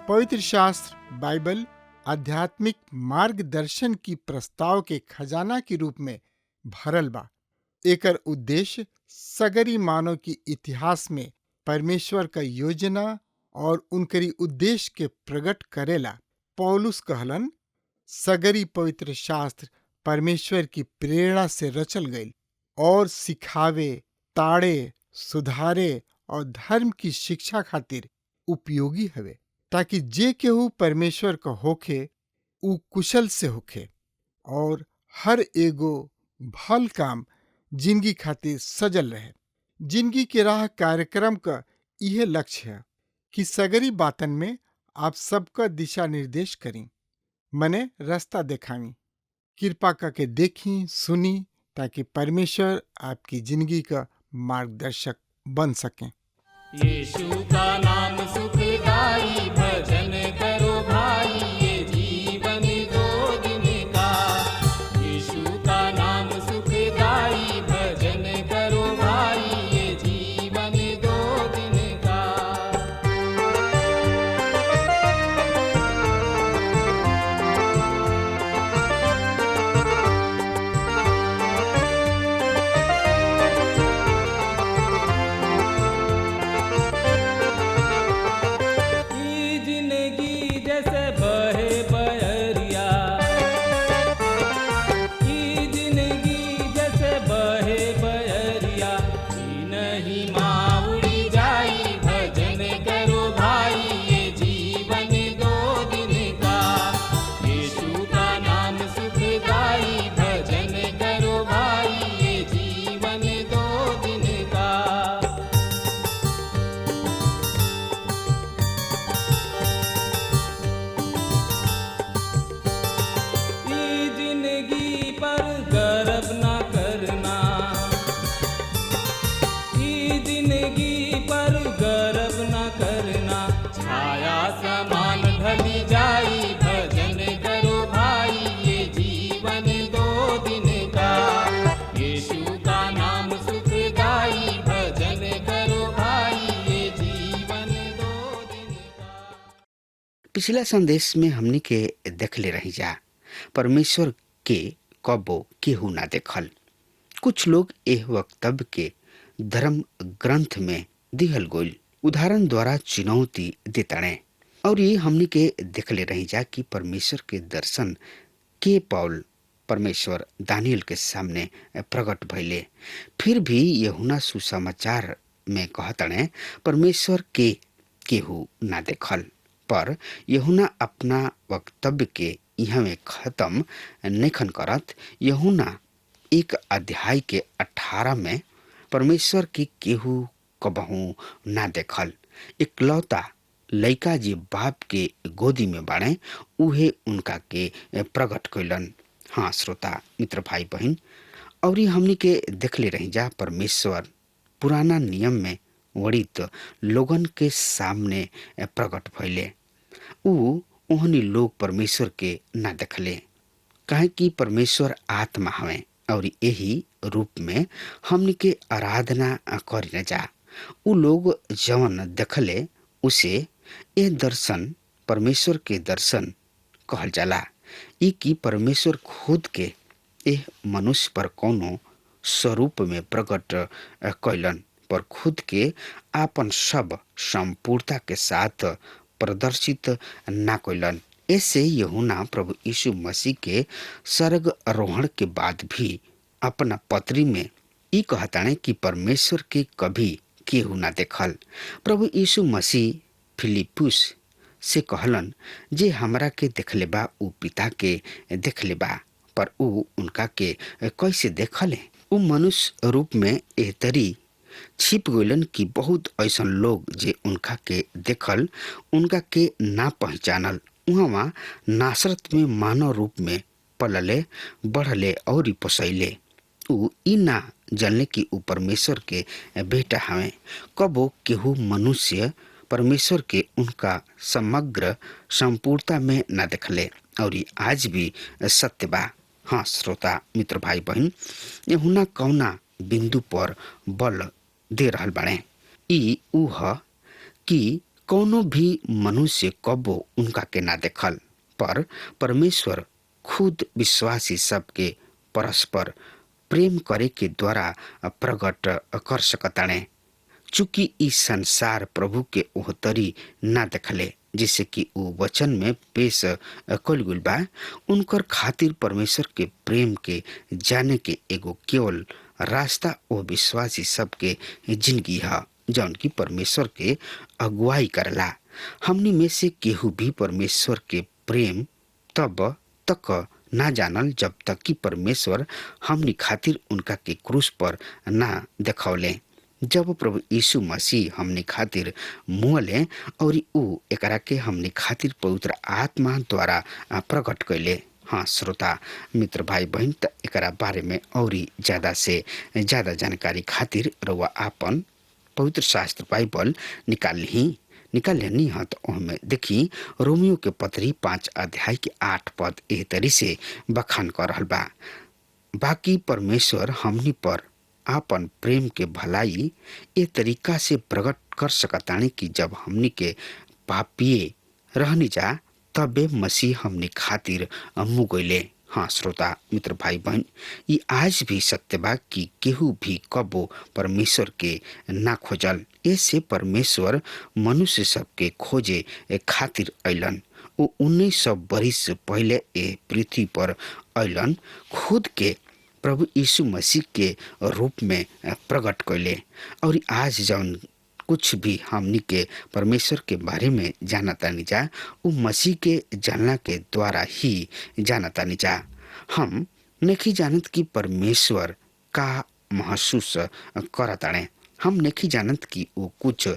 पवित्र शास्त्र बाइबल आध्यात्मिक मार्गदर्शन की प्रस्ताव के खजाना के रूप में भरल बा। एकर उद्देश्य सगरी मानव की इतिहास में परमेश्वर का योजना और उनकरी उद्देश्य के प्रकट करेला। पौलुस कहलन, सगरी पवित्र शास्त्र परमेश्वर की प्रेरणा से रचल गईल और सिखावे, ताड़े, सुधारे और धर्म की शिक्षा खातिर उपयोगी हवे, ताकि जे केहू परमेश्वर का होखे उ कुशल से होखे और हर एगो भल काम जिंदगी खातिर सजल रहे। जिंदगी के राह कार्यक्रम का यह लक्ष्य है कि सगरी बातन में आप सबका दिशा निर्देश करी, मने रास्ता दिखावी। कृपा करके देखी, सुनी, ताकि परमेश्वर आपकी जिंदगी का मार्गदर्शक बन सके। यीशु का नाम सुखदाई, भजन करो भाई, ये जीवन दो दिन का। यीशु का नाम सुखदाई, भजन करो भाई, ये जीवन दो दिन का। ई जिंदगी जैसे बहे बहरिया, ई जिंदगी जैसे बहे बहरिया, ई नहीं माँ उड़ी जाई, भजन करो भाई, ये जीवन दो दिन का। यीशु का नाम सुखदाई, भजन करो भाई, ये जीवन दो दिन का। ई जिंदगी पर गर्व न करना, ई जिंदगी पर गर्व न करना, छाया समान ढली जाई, भजन करो भाई, ये जीवन दो दिन का। यीशु का नाम सुखदाई, भजन करो भाई, ये जीवन दो दिन का। पिछला संदेश में हमनी के देखले रही जा परमेश्वर के कबो केहू ना देखल। कुछ लोग एह वक्तव्य के धर्म ग्रंथ में दिहल गोल उदाहरण द्वारा चुनौती देताड़े, और ये हमनी के देखले रही जा कि परमेश्वर के दर्शन के पौल परमेश्वर दानियल के सामने प्रकट भइले। फिर भी यूहन्ना सुसमाचार में कहताड़े परमेश्वर के केहू ना देखल। पर यूहन्ना अपना वक्तव्य के यहाँ में खत्म नैखन करत। यूहन्ना 1 अध्याय के 18 में परमेश्वर की केहू कबहू ना देखल, इकलौता लइका जी बाप के गोदी में बाड़े उहे उनका के प्रकट कैलन। हाँ श्रोता मित्र भाई बहन, और हमनी के देखले रही जा परमेश्वर पुराना नियम में वड़ित लोगन के सामने प्रकट भइले। ओहनी लोग परमेश्वर के ना देखले, काहे कि परमेश्वर आत्मा हवे और यही रूप में हमनी के आराधना करी न जा। उ लोग जवन देखले उसे यह दर्शन परमेश्वर के दर्शन कहल जाला। ई कि परमेश्वर खुद के एह मनुष्य पर कोनो स्वरूप में प्रकट कैलन, पर खुद के आपन सब संपूर्णता के साथ प्रदर्शित ना कैलन। ऐसे यूहन्ना प्रभु यीशु मसीह के स्वर्ग आरोहण के बाद भी अपना पत्री में ई कहताने कि परमेश्वर के कभी केहू ना देखल। प्रभु यीशु मसीह फिलिप्पुस से कहलन, जे हमरा के देखले बा उ पिता के देखले बा। पर उ उनका के कैसे देखले? उ मनुष्य रूप में एहतरी छिप गइलन कि बहुत ऐसन लोग जे उनका के देखल उनका के ना पहचानल उहाँ नासरत में मानव रूप में पलले बढ़ले और पोसैले। ऊ ई ना जानले कि ऊ परमेश्वर के बेटा हवे। कबो केहू मनुष्य परमेश्वर के उनका समग्र संपूर्णता में न देखले और आज भी सत्य बा। हाँ श्रोता मित्र भाई बहन, यहुना कौना बिंदु पर बल दे रहल बाड़े। ई ऊ ह कि कौनो भी मनुष्य कबो उनका के ना देखल, पर परमेश्वर खुद विश्वासी सबके परस्पर प्रेम करे के द्वारा प्रकट कर सकताणे। चूंकि इस संसार प्रभु के ओहतरी ना देखले जिसे कि ऊ वचन में पेश कल गुल बा, उनकर खातिर परमेश्वर के प्रेम के जाने के एगो केवल रास्ता ओ विश्वासी सबके जिंदगी है जौन की परमेश्वर के अगुवाई करला। हमनी में से केहू भी परमेश्वर के प्रेम तब तक ना जानल जब तक कि परमेश्वर हमनी खातिर उनका के क्रूस पर ना देखौले। जब प्रभु यीशु मसीह हमनी खातिर मुअले और ऊ एकरा के हमनी खातिर पवित्र आत्मा द्वारा प्रकट कैले। हाँ श्रोता मित्र भाई बहन, त एकरा बारे में और ज्यादा से ज्यादा जानकारी खातिर रउआ आपन पवित्र शास्त्र बाइबल निकाल लेनी है। तो ओहमे देखी रोमियो के पत्री 5 अध्याय के 8 पद एह तरी से बखान कर रहल बा। बाकी परमेश्वर हमनी पर आपन प्रेम के भलाई ए तरीका से प्रकट कर सकतानी कि जब हमनी के पापिए रहनी जा तबे मसीह हमनी खातिर मुँह गइले। हाँ श्रोता मित्र भाई बहन, ये आज भी सत्य बा कि केहू भी कबो परमेश्वर के ना खोजल। ऐसे परमेश्वर मनुष्य सबके खोजे खातिर अइलन। वो 1900 बरिस पहले ए पृथ्वी पर अइलन, खुद के प्रभु यीशु मसीह के रूप में प्रकट कैले। और आज जौन कुछ भी हमनी के परमेश्वर के बारे में जानतानी जा उ मसीह के जानला के द्वारा ही जानतानी जा। हम नहीं जानत कि परमेश्वर का महसूस करताणे। हम नहीं जानत कि वो कुछ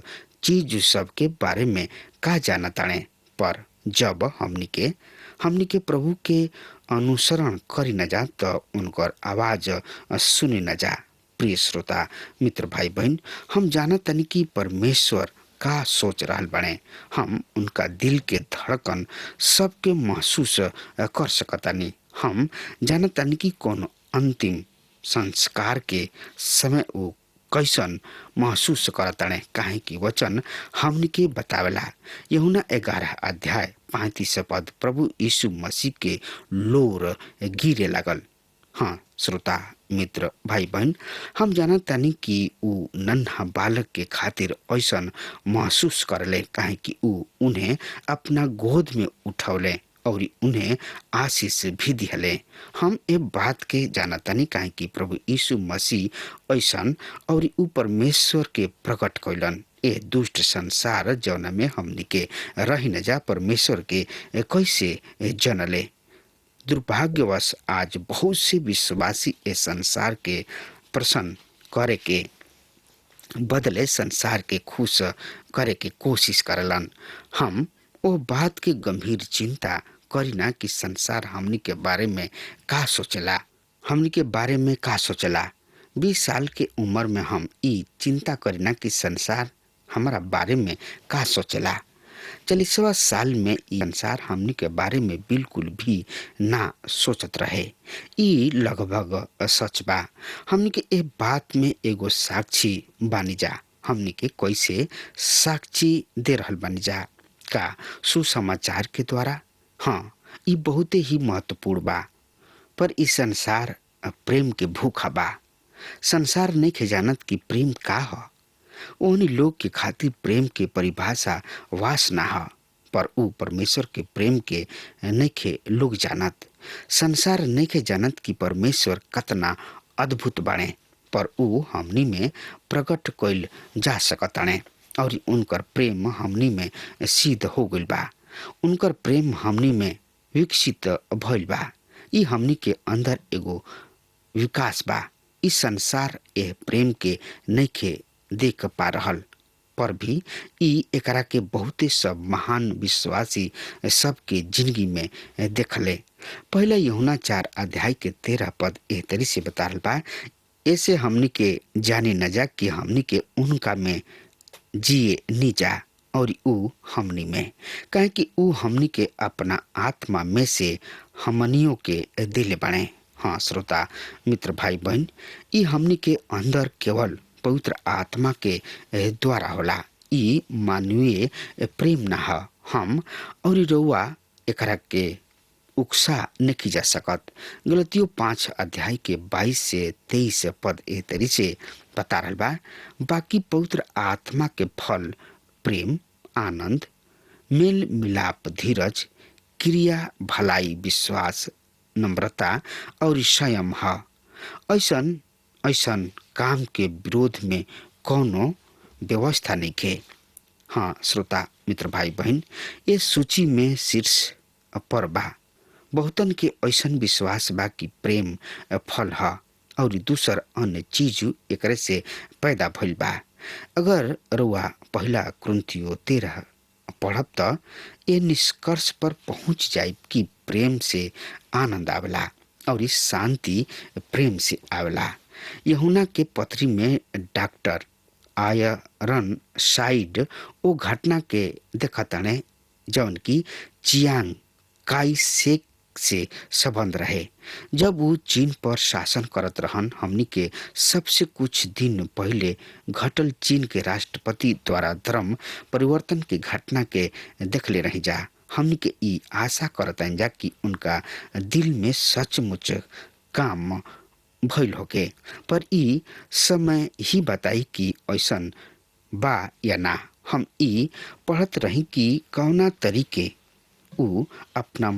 चीज सब के बारे में का जानताणे, पर जब हमनी के प्रभु के अनुसरण करी न जा तो उनकर आवाज सुनी न जा। प्रिय श्रोता मित्र भाई बहन, हम जानतानी कि परमेश्वर का सोच रहल बने। हम उनका दिल के धड़कन सबके महसूस कर सकतानी। हम जानतानी कि कौन अंतिम संस्कार के समय वो कैसन महसूस करताने, काहे कि वचन हमनी के बतावेला। यूहन्ना 11 अध्याय 35 पद, प्रभु यीशु मसीह के लोर गिरे लागल। हाँ श्रोता मित्र भाई बहन, हम जानतानी कि ऊ नन्हा बालक के खातिर ऐसन महसूस करले, काहे कि ऊ उन्हें अपना गोद में उठौले और उन्हें आशीष भी दिहले। हम ए बात के जानतानी काहे कि प्रभु यीशु मसीह ऐसन और ऊ परमेश्वर के प्रकट कैलन। ए दुष्ट संसार जौना में हमनी के रही न जा परमेश्वर के कैसे जनले। दुर्भाग्यवश आज बहुत से विश्वासी ए संसार के प्रसन्न करे के बदले संसार के खुश करे के कोशिश करलन। हम ओ बात के गंभीर चिंता करीना कि संसार हमनी के बारे में का सोचला। 20 साल के उम्र में हम ई चिंता करीना कि संसार हमारा बारे में का सोचला। 40वां साल में ई संसार हमनी के बारे में बिल्कुल भी ना सोचत रहे। ई लगभग सच बा। हमनी के ए बात में एगो साक्षी बानी जा। हमनी के कैसे साक्षी दे रहल बानी जा का सुसमाचार के द्वारा। हाँ ई बहुते ही महत्वपूर्ण बा। पर ई संसार प्रेम के भूखा बा। संसार नहीं के जानत कि प्रेम का ह। ओहनी लोग के खातिर प्रेम के परिभाषा वासना ह, पर ऊ परमेश्वर के प्रेम के नइखे लोग जानत। संसार नइखे जानत कि परमेश्वर कतना अद्भुत बाणे, पर ऊ हमनी में प्रकट कइल जा सकताणे और उनकर प्रेम हमनी में सिद्ध हो गइल बा। उनकर प्रेम हमनी में विकसित भइल बा। ई हमनी के अंदर एगो विकास बा। इस संसार ए प्रेम के नइखे देख पा रहल पर भी ई एकरा के बहुते सब महान विश्वासी सबके जिंदगी में देखले। पहला यूहन्ना 4 अध्याय के 13 पद एह तरी से बताल बा, ऐसे हमनी के जाने न जा कि हमनी के उनका में जिए नी जा और ऊ हमनी में, काहे कि ऊ हमनी के अपना आत्मा में से हमनियों के दिले बने। हाँ श्रोता मित्र भाई बहन, ई हमनी के अंदर केवल पवित्र आत्मा के द्वारा होला। ई मानवीय प्रेम न ह। हम और रउआ एकरा के उकसा नहीं जा सकत। गलतियों 5 अध्याय के 22 से 23 पद ए तरी से बता रहल बा, बाकी पवित्र आत्मा के फल प्रेम, आनंद, मेल मिलाप, धीरज, क्रिया, भलाई, विश्वास, नम्रता और संयम है। ऐसन ऐसन काम के विरोध में कौनो व्यवस्था नहीं है। हाँ श्रोता मित्र भाई बहन, ये सूची में शीर्ष पर बा। बहुतन के ऐसन विश्वास बा कि प्रेम फल है और दूसर अन्य चीज एकरे से पैदा भइल बा। अगर रउआ पहला कुरिन्थियों 13 पढ़ब त ये निष्कर्ष पर पहुंच जाए कि प्रेम से आनंद आवेला और इस शांति प्रेम से आवेला। यूहन्ना के पत्री में डॉक्टर आयरन साइड ओ घटना के देखताने जौन की चियांग काई शेक से संबंध रहे। जब वो चीन पर शासन करत रहन, हमनी के सबसे कुछ दिन पहले घटल चीन के राष्ट्रपति द्वारा धर्म परिवर्तन के घटना के देखले रही जा। हमनी के ई आशा करतन जा कि उनका दिल में सचमुच काम भइल होके, पर ई समय ही बताई कि ऐसन बा या ना। हम ई पढ़त रही कि कौना तरीके ऊ अपना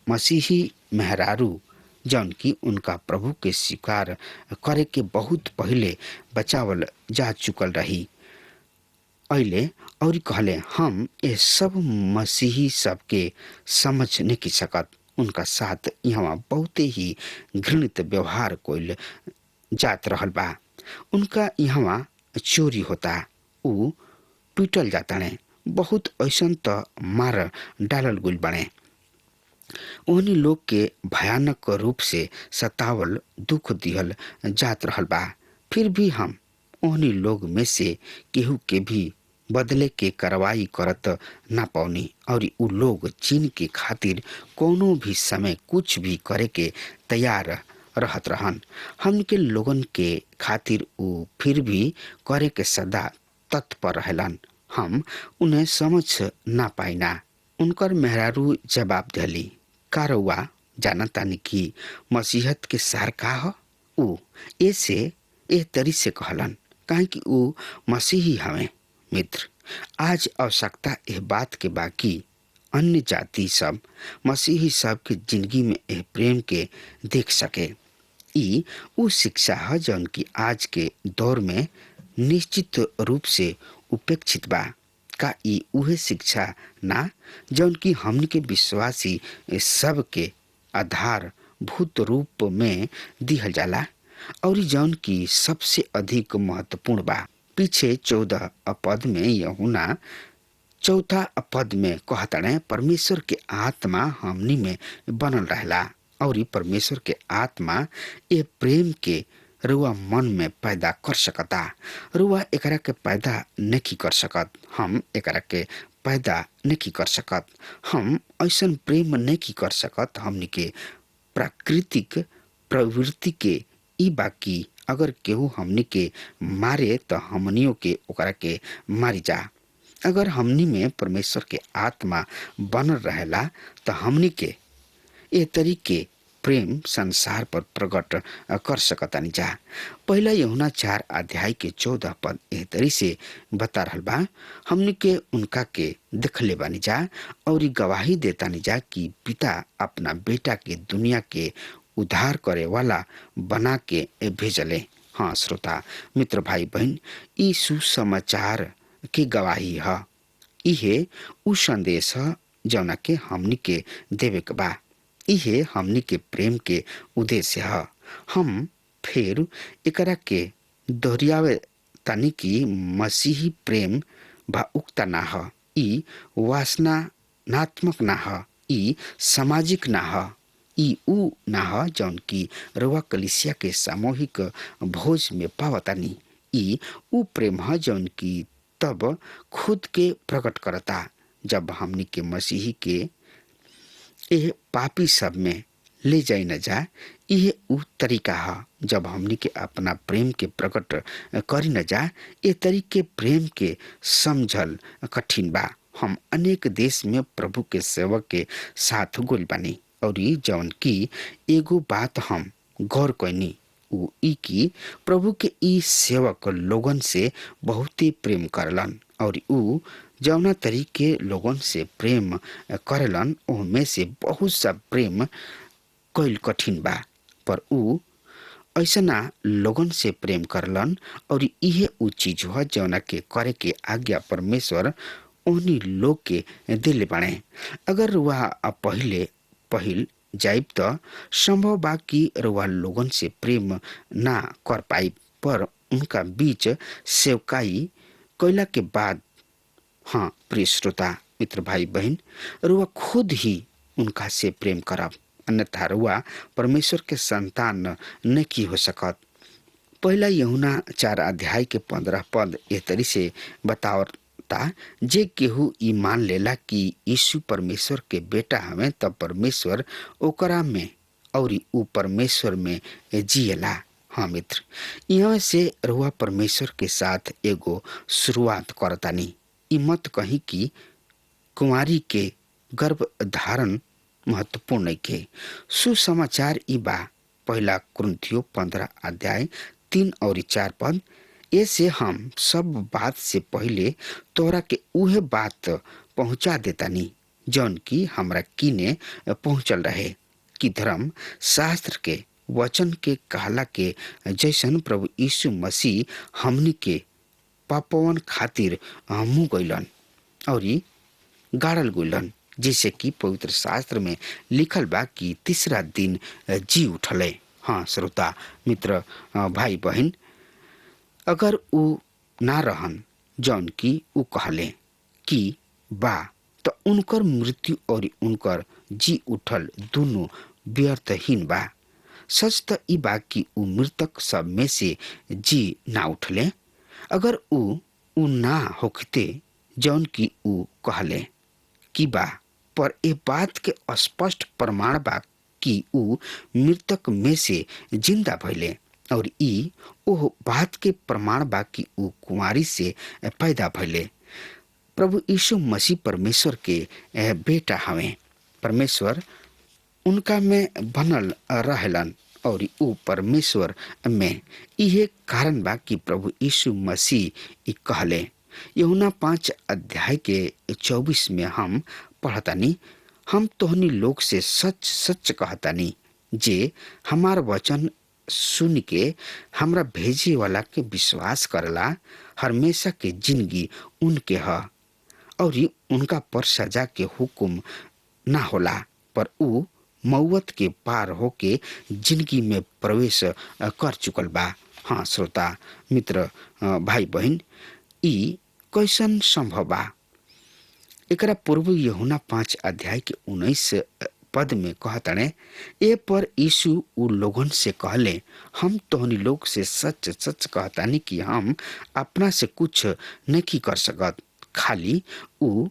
मसीही मेहरारू जौन की उनका प्रभु के स्वीकार करे के बहुत पहले बचावल जा चुकल रही अइले और कहले, हम ये सब मसीही सबके समझ नहीं सकत। उनका साथ यहाँ बहुते ही घृणित व्यवहार कोइल जात रहल बा। उनका यहाँ चोरी होता, ऊ पीटल जाता ने, बहुत ऐसन तो मार डालल गुल बने। उन्हीं लोग के भयानक रूप से सतावल दुख दिहल जात रहल बा। फिर भी हम उन्हीं लोग में से केहू के भी बदले के कार्रवाई करत ना पौनी और उ लोग चीन के खातिर कोनो भी समय कुछ भी करे के तैयार रहत रहन। हम के लोगन के खातिर उ फिर भी करे के सदा तत्पर रहलन। हम उन्हें समझ ना पाइना। उनकर मेहरारू जवाब दिली, का रउआ जानतानी कि मसीहत के सार का ह? उ ऐसे एह तरी से कहलन काहे कि उ मसीही हवे। मित्र, आज आवश्यकता यह बात के बाकी अन्य जाति सब मसीही सब के जिंदगी में यह प्रेम के देख सके। ई उ शिक्षा है जौन की आज के दौर में निश्चित रूप से उपेक्षित बा। का ई उहे शिक्षा ना जौन की हमन के विश्वासी सब के आधारभूत रूप में दिहल जाला और जौन की सबसे अधिक महत्वपूर्ण बा। पीछे 14 पद में यूहन्ना 4 पद में कहताने, परमेश्वर के आत्मा हमनी में बनल रहला और परमेश्वर के आत्मा ये प्रेम के रुआ मन में पैदा कर सकता। रुआ एकरा के पैदा नहीं कर सकत। हम एकरा के पैदा नहीं कर सकत। हम ऐसन प्रेम नहीं कर सकत। हमनी के प्राकृतिक प्रवृत्ति के ई बाकी अगर केहू हमनी के मारे तो हमनियों के ओकरा के मारी जा। अगर हमनी में परमेश्वर के आत्मा बनल रहेला तो हमनी के ए तरीके प्रेम संसार पर प्रकट कर सकतानी जा। पहला यूहन्ना 4 अध्याय के 14 पद एह तरी से बता रहल बा, हमनी के उनका के देखले बानी जा और गवाही देतानी जा कि पिता अपना बेटा के दुनिया के उद्धार करे वाला बना के भेजले। हाँ श्रोता मित्र भाई बहन, ई सुसमाचार की गवाही है। इहे उ संदेश है जौना के हमनी के देवे के बा। इहे हमनी के प्रेम के उद्देश्य है। हम फिर एकरा के दोहरावे कहतानी कि मसीही प्रेम भावुकता ना ह, ई वासनात्मक ना ह, ई सामाजिक ना ह, ई ऊ ना ह जौन की रउआ कलिसिया के सामूहिक भोज में पावतानी। ई ऊ प्रेम ह जौन की तब खुद के प्रकट करता जब हमनी के मसीही के एह पापी सब में ले जाई न जा। यह ऊ तरीका ह जब हमनी के अपना प्रेम के प्रकट करी न जा। ए तरीके प्रेम के समझल कठिन बा। हम अनेक देश में प्रभु के सेवक के साथ गोल बानी और जौन की एगो बात हम गौर कैनी ऊ ई की प्रभु के ई सेवक लोगन से बहुत ही प्रेम करलन और ऊ जौना तरीके लोगन से प्रेम करलन ओमे से बहुत सा प्रेम कईल कठिन बा, पर ऊ ऐसना लोगन से प्रेम करलन और इहे ऊ चीज ह जौना के करे के आज्ञा परमेश्वर ओहनी लोग के दिल बाणे। अगर वह पहिल जाइब त संभव बा कि रुआ लोगन से प्रेम ना कर पाई, पर उनका बीच सेवकाई कैला के बाद, हाँ प्रिय श्रोता मित्र भाई बहन, रुआ खुद ही उनका से प्रेम करब, अन्यथा रुआ परमेश्वर के संतान नहीं हो सकत। पहला यूहन्ना 4 अध्याय के 15 पद ए तरी से बतावता, जे केहू ई मान लेला कि यीशु परमेश्वर के बेटा हमें तब परमेश्वर ओकरा में और ऊ परमेश्वर में जियला। हाँ मित्र, यहाँ से रुआ परमेश्वर के साथ एगो शुरुआत करतानी। ई मत कही कि कुंवारी के गर्भ धारण महत्वपूर्ण के सुसमाचार ई बा। पहला कुरिन्थियों 15 अध्याय 3 और 4 पद, ऐसे हम सब बात से पहले तोरा के उहे बात पहुंचा देतानी जौन की हमरा कीने पहुंचल रहे कि धर्म शास्त्र के वचन के कहला के जैसन प्रभु यीशु मसीह हमनी के पापवन खातिर मुँह गइलन और गाड़ल गइलन, जैसे कि पवित्र शास्त्र में लिखल बा कि तीसरा दिन जी उठले। हाँ श्रोता मित्र भाई बहन, अगर ऊ ना रहन जौन की ऊ कहले कि बा तो उनकर मृत्यु और उनकर जी उठल दोनों व्यर्थहीन बा। सच त ई बा कि ऊ मृतक सब में से जी ना उठले। अगर ऊ ना होखते जौन की ऊ कहले कि बा, पर ए बात के स्पष्ट प्रमाण बा कि ऊ मृतक में से जिंदा भइले और ई ओह बात के प्रमाण बा कि ऊ कुंवारी से पैदा भइले। प्रभु यीशु मसीह परमेश्वर के बेटा हवे। परमेश्वर उनका में बनल रहलन और ऊ परमेश्वर में। इहे कारण बा कि प्रभु यीशु मसीह कहले। यूहन्ना 5 अध्याय के 24 में हम पढ़तानी, हम तोहनी लोग से सच सच कहतानी, जे हमार वचन सुन के हमरा भेजे वाला के विश्वास करला हमेशा के जिंदगी उनके ह और उनका पर सजा के हुक्म ना होला, पर ऊ मौत के पार होके जिंदगी में प्रवेश कर चुकल बा। हाँ श्रोता मित्र भाई बहन, ई कैसन संभव बा? एकरा पूर्व यूहन्ना 5 अध्याय के 19 पद में कहताने, ए पर यीशु ऊ लोगन से कहले, हम तोहनी लोग से सच सच कहतानी कि हम अपना से कुछ नहीं कर सकत, खाली ऊ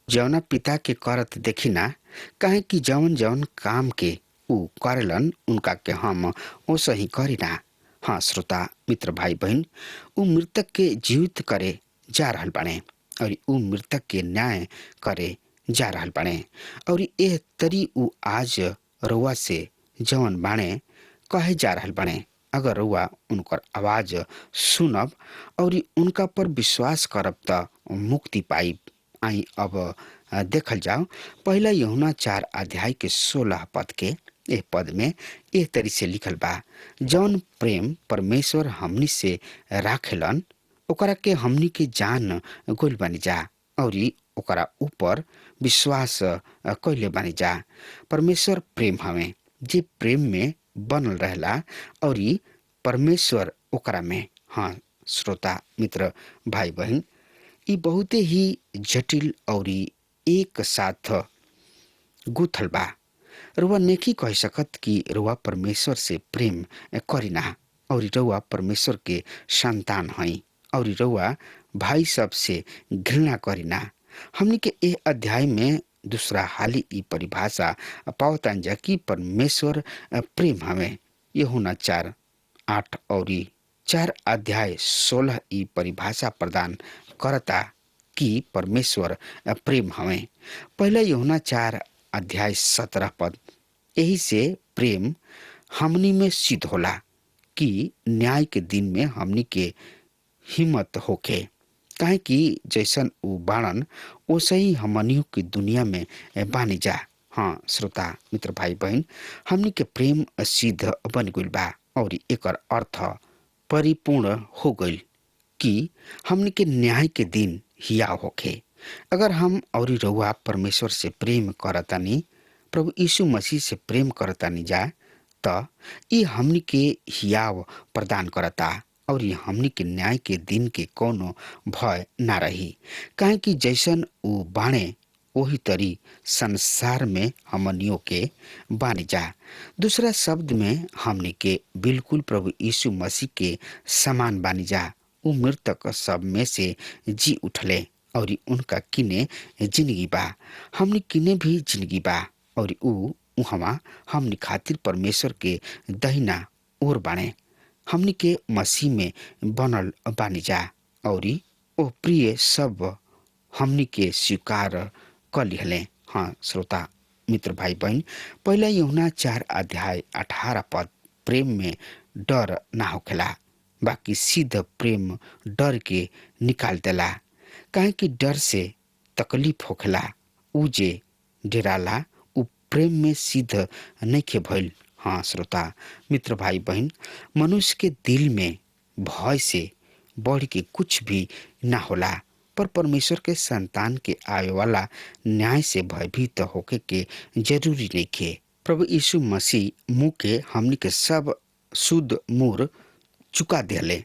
जौना पिता के करत देखिना, काहे कि जौन जौन काम के ऊ करलन उनका के हम ओसे ही करिना। हाँ श्रोता मित्र भाई बहन, ऊ मृतक के जीवित करे जा रहल बाणे और ऊ मृतक के न्याय करे जा रहल बाणे और एह तरी ऊ आज रउआ से जवन बाणे कहे जा रहल बाणे। अगर रउआ उनकर आवाज सुनब और उनका पर विश्वास करब त मुक्ति पाइब। आई अब देखल जाओ पहला यूहन्ना 4 अध्याय के 16 पद के एह पद में एह तरी से लिखल बा, जौन प्रेम परमेश्वर हमनी से राखेलन ओकरा के हमनी के जान गोल बानी जा और ओकरा ऊपर विश्वास कैले बानी जा। परमेश्वर प्रेम हवे, जे प्रेम में बनल रहला और परमेश्वर ओकरा में। हाँ श्रोता मित्र भाई बहन, ये बहुते ही जटिल और एक साथ गुथल बा। रुआ नेकी कह सकत कि रुआ परमेश्वर से प्रेम करीना और रुआ परमेश्वर के संतान हई और रुआ भाई सब से घृणा करीना। हमनी के ए अध्याय में दूसरा हाली ई परिभाषा पावतान जा कि परमेश्वर प्रेम हमें। यूहन्ना 4:8 और 4 अध्याय 16 ई परिभाषा प्रदान करता कि परमेश्वर प्रेम हमें। पहला यूहन्ना 4 अध्याय 17 पद, यही से प्रेम हमनी में सिद्ध होला कि न्याय के दिन में हमनी के हिम्मत होके, काहे कि जैसन उ बाणन वैसे ही हमनियों की दुनिया में बानी जा। हाँ श्रोता मित्र भाई बहन, हमनी के प्रेम सिद्ध बन गइल बा और एकर अर्थ परिपूर्ण हो गइल कि हमनी के न्याय के दिन हिया होके। अगर हम और रउआ परमेश्वर से प्रेम करतानी, प्रभु यीशु मसीह से प्रेम करतानी जा, त ये हमनी के हियाव प्रदान करता और ये हमनी के न्याय के दिन के कोनो भय ना रही। काहे कि जैसन उ बाणे वही तरी संसार में हमनियों के बानी जा। दूसरा शब्द में हमनी के बिल्कुल प्रभु यीशु मसीह के समान बानी जा। उ मृतक सब में से जी उठले और उनका किने जिंदगी बा, हमनी किने भी जिंदगी बा और उ उहवा हमनी खातिर परमेश्वर के दहिना ओर बाणे। हमनी के मसीह में बनल बानी जा और ओ प्रिय सब हमनी के स्वीकार कर लिहले। हाँ श्रोता मित्र भाई बहन, पहला यूहन्ना 4 अध्याय 18 पद, प्रेम में डर ना होखेला, बाकी सिद्ध प्रेम डर के निकाल देला। काहे कि डर से तकलीफ होखेला। उ जे डेराला उ प्रेम में सिद्ध नइखे भइल। हाँ श्रोता मित्र भाई बहन, मनुष्य के दिल में भय से बढ़ के कुछ भी ना होला, पर परमेश्वर के संतान के आवे वाला न्याय से भयभीत होके के जरूरी नइखे। प्रभु यीशु मसीह मुँह के हमनी के सब शुद्ध मूर चुका देले।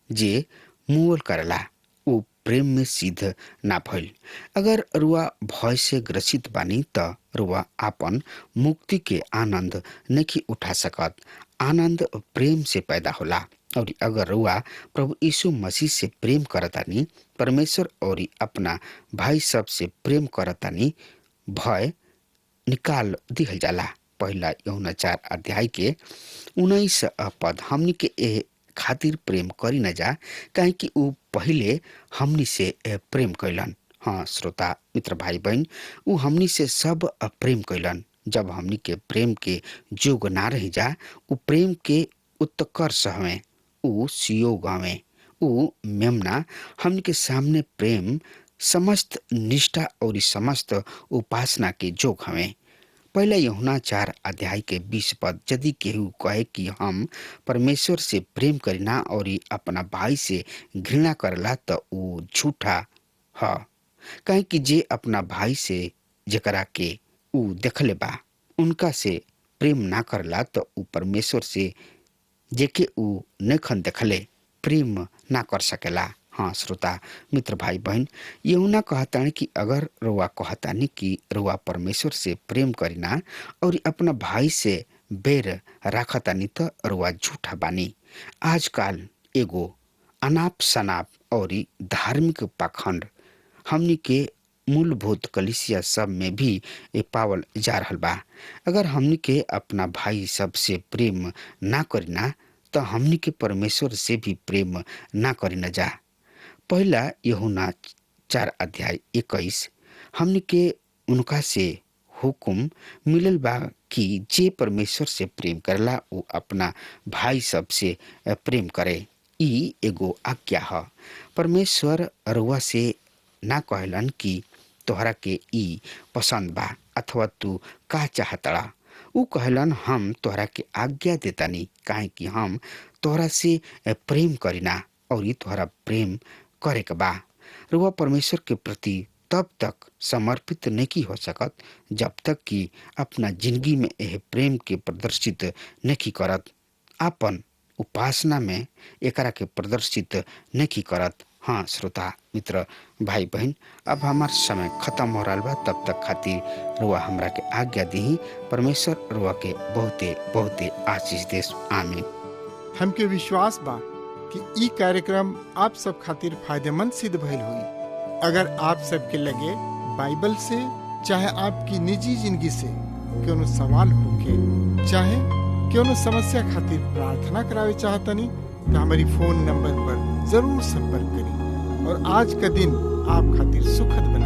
जे मुअल करला उ प्रेम में सिद्ध ना भइल। अगर रुआ भय से ग्रसित बानी त रुआ आपन मुक्ति के आनंद नहीं उठा सकत। आनंद प्रेम से पैदा होला और अगर रुआ प्रभु यीशु मसीह से प्रेम करतानी, परमेश्वर और अपना भाई सब से प्रेम करतानी, भय निकाल दिहल जाला। पहला यूहन्ना 4 अध्याय के 19 पद, हमनी के ए खातिर प्रेम करी न जा काहे कि उ पहिले हमनी से प्रेम कैलन। हाँ श्रोता मित्र भाई बहन, उ हमनी से सब प्रेम कैलन। जब हमनी के प्रेम के जोग ना रही जा, उ प्रेम के उत्कर्ष हमें, उ सियोग हमें, उ मेमना हमनी के सामने प्रेम समस्त निष्ठा और समस्त उपासना के जोग हमें। पहला यूहन्ना 4 अध्याय के 20 पद, यदि केहू कहे कि हम परमेश्वर से प्रेम करीना और अपना भाई से घृणा करला त उ झूठा ह। काहे कि जे अपना भाई से जेकरा के उ देखले बा उनका से प्रेम ना करला त उ परमेश्वर से जेके उ नखन देखले प्रेम ना कर सकेला। हाँ श्रोता मित्र भाई बहन, यूहन्ना कहतानी कि अगर रुआ कहतानी कि रुआ परमेश्वर से प्रेम करीना और अपना भाई से बेर राखतानी त रुआ झूठा बानी। आजकल एगो अनाप शनाप और धार्मिक पाखंड हमनी के मूलभूत कलिसिया सब में भी पावल जा रहल बा। अगर हमनी के अपना भाई सब से प्रेम ना करीना तो हमनी के परमेश्वर से भी प्रेम ना करीना जा। पहला यूहन्ना 4 अध्याय 21, हमनी के उनका से हुकुम मिलल बा कि जे परमेश्वर से प्रेम करला वो अपना भाई सब से प्रेम करे। ई एगो आज्ञा ह। परमेश्वर रुआ से ना कहलन कि तोहरा के ई पसंद बा अथवा तू का चाहतड़ा। उ कहलन हम तोहरा के आज्ञा देतानी काहे कि हम तोहरा से प्रेम करीना और ई तोहरा प्रेम करे के बा। रुआ परमेश्वर के प्रति तब तक समर्पित नहीं हो सकत जब तक कि अपना जिंदगी में यह प्रेम के प्रदर्शित नहीं करत। आपन उपासना में एकरा के प्रदर्शित नहीं करत। हाँ श्रोता मित्र भाई बहन, अब हमार समय खत्म हो रहा बा। तब तक खातिर रुआ हमरा के आज्ञा दी। परमेश्वर रुआ के बहुते बहुते आशीष देस। आमीन। हमके विश्वास बा कि ई कार्यक्रम आप सब खातिर फायदेमंद सिद्ध भइल हुई। अगर आप सबके लगे बाइबल से चाहे आपकी निजी जिंदगी से कोनो सवाल होके चाहे कोनो समस्या खातिर प्रार्थना करावे चाहतनी तो हमारी फोन नंबर पर जरूर संपर्क करें और आज का दिन आप खातिर सुखद बने।